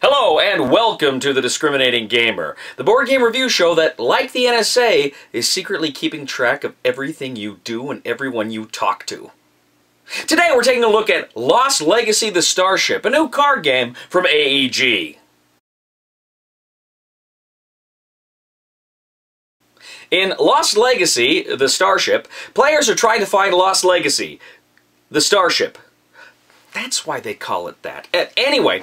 Hello and welcome to The Discriminating Gamer, the board game review show that, like the NSA, is secretly keeping track of everything you do and everyone you talk to. Today we're taking a look at Lost Legacy: The Starship, a new card game from AEG. In Lost Legacy: The Starship, players are trying to find Lost Legacy, the Starship. That's why they call it that. Anyway,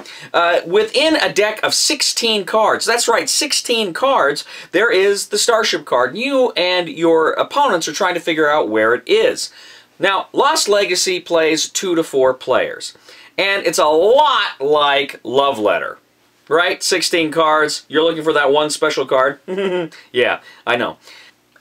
within a deck of 16 cards, that's right, 16 cards, there is the Starship card. You and your opponents are trying to figure out where it is. Now, Lost Legacy plays 2 to 4 players, and it's a lot like Love Letter, right? 16 cards, you're looking for that one special card? Yeah, I know.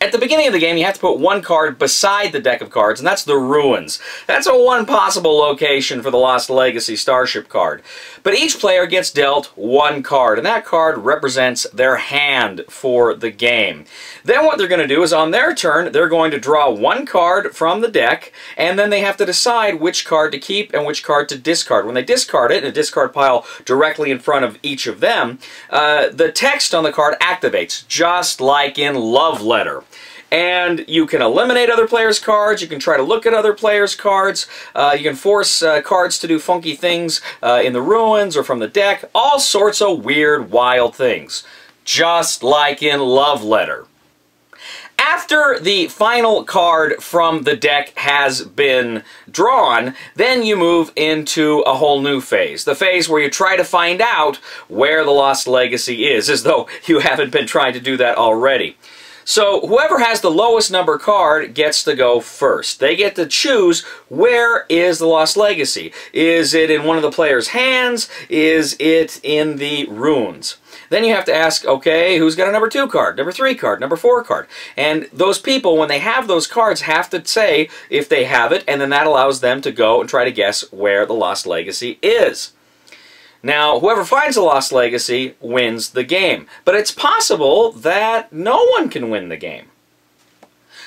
At the beginning of the game, you have to put one card beside the deck of cards, and that's the Ruins. That's one possible location for the Lost Legacy Starship card. But each player gets dealt one card, and that card represents their hand for the game. Then what they're going to do is, on their turn, they're going to draw one card from the deck, and then they have to decide which card to keep and which card to discard. When they discard it in a discard pile directly in front of each of them, the text on the card activates, just like in Love Letter. And you can eliminate other players' cards, you can try to look at other players' cards, you can force cards to do funky things in the Ruins or from the deck, all sorts of weird, wild things. Just like in Love Letter. After the final card from the deck has been drawn, then you move into a whole new phase. The phase where you try to find out where the Lost Legacy is, as though you haven't been trying to do that already. So whoever has the lowest number card gets to go first. They get to choose where is the Lost Legacy. Is it in one of the players' hands? Is it in the Ruins? Then you have to ask, okay, who's got a number 2 card, number 3 card, number 4 card? And those people, when they have those cards, have to say if they have it, and then that allows them to go and try to guess where the Lost Legacy is. Now, whoever finds the Lost Legacy wins the game. But it's possible that no one can win the game.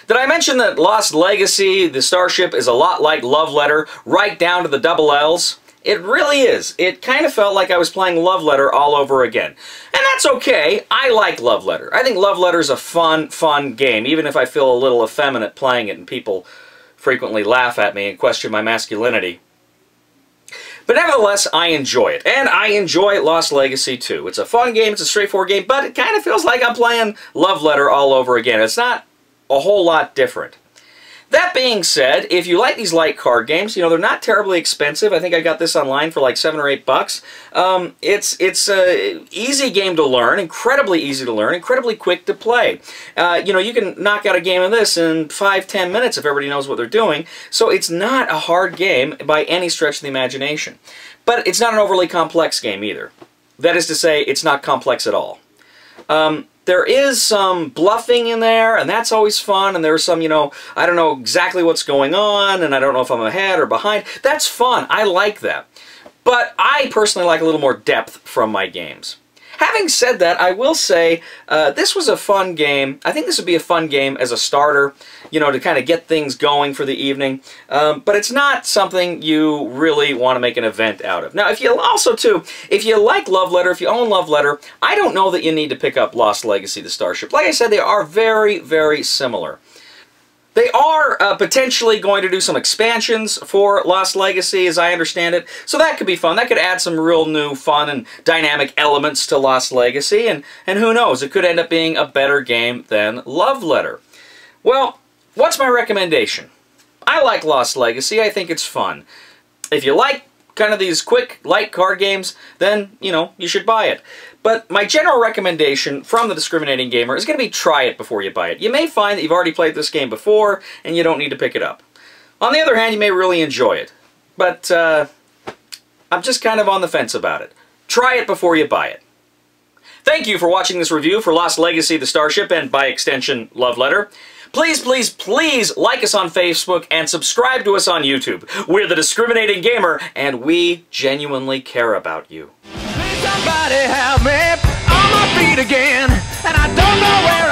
Did I mention that Lost Legacy, the Starship, is a lot like Love Letter, right down to the double L's? It really is. It kind of felt like I was playing Love Letter all over again. And that's okay. I like Love Letter. I think Love Letter is a fun game, even if I feel a little effeminate playing it and people frequently laugh at me and question my masculinity. But nevertheless, I enjoy it. And I enjoy Lost Legacy too. It's a fun game, it's a straightforward game, but it kind of feels like I'm playing Love Letter all over again. It's not a whole lot different. That being said, if you like these light card games, you know, they're not terribly expensive. I think I got this online for like $7 or $8. It's an easy game to learn, incredibly easy to learn, incredibly quick to play. You know, you can knock out a game of this in 5-10 minutes if everybody knows what they're doing. So it's not a hard game by any stretch of the imagination. But it's not an overly complex game either. That is to say, it's not complex at all. There is some bluffing in there, and that's always fun, and there's some, you know, I don't know exactly what's going on, and I don't know if I'm ahead or behind. That's fun. I like that. But I personally like a little more depth from my games. Having said that, I will say this was a fun game. I think this would be a fun game as a starter, you know, to kind of get things going for the evening. But it's not something you really want to make an event out of. Now, if you also, too, if you like Love Letter, if you own Love Letter, I don't know that you need to pick up Lost Legacy: The Starship. Like I said, they are very, very similar. They are potentially going to do some expansions for Lost Legacy, as I understand it, so that could be fun. That could add some real new fun and dynamic elements to Lost Legacy, and who knows, it could end up being a better game than Love Letter. Well, what's my recommendation? I like Lost Legacy. I think it's fun. If you like kind of these quick, light card games, then, you know, you should buy it. But my general recommendation from the Discriminating Gamer is going to be try it before you buy it. You may find that you've already played this game before, and you don't need to pick it up. On the other hand, you may really enjoy it. But I'm just kind of on the fence about it. Try it before you buy it. Thank you for watching this review for Lost Legacy: The Starship, and by extension, Love Letter. Please, please, please like us on Facebook and subscribe to us on YouTube. We're the Discriminating Gamer, and we genuinely care about you. Somebody help me on my feet again, and I don't know where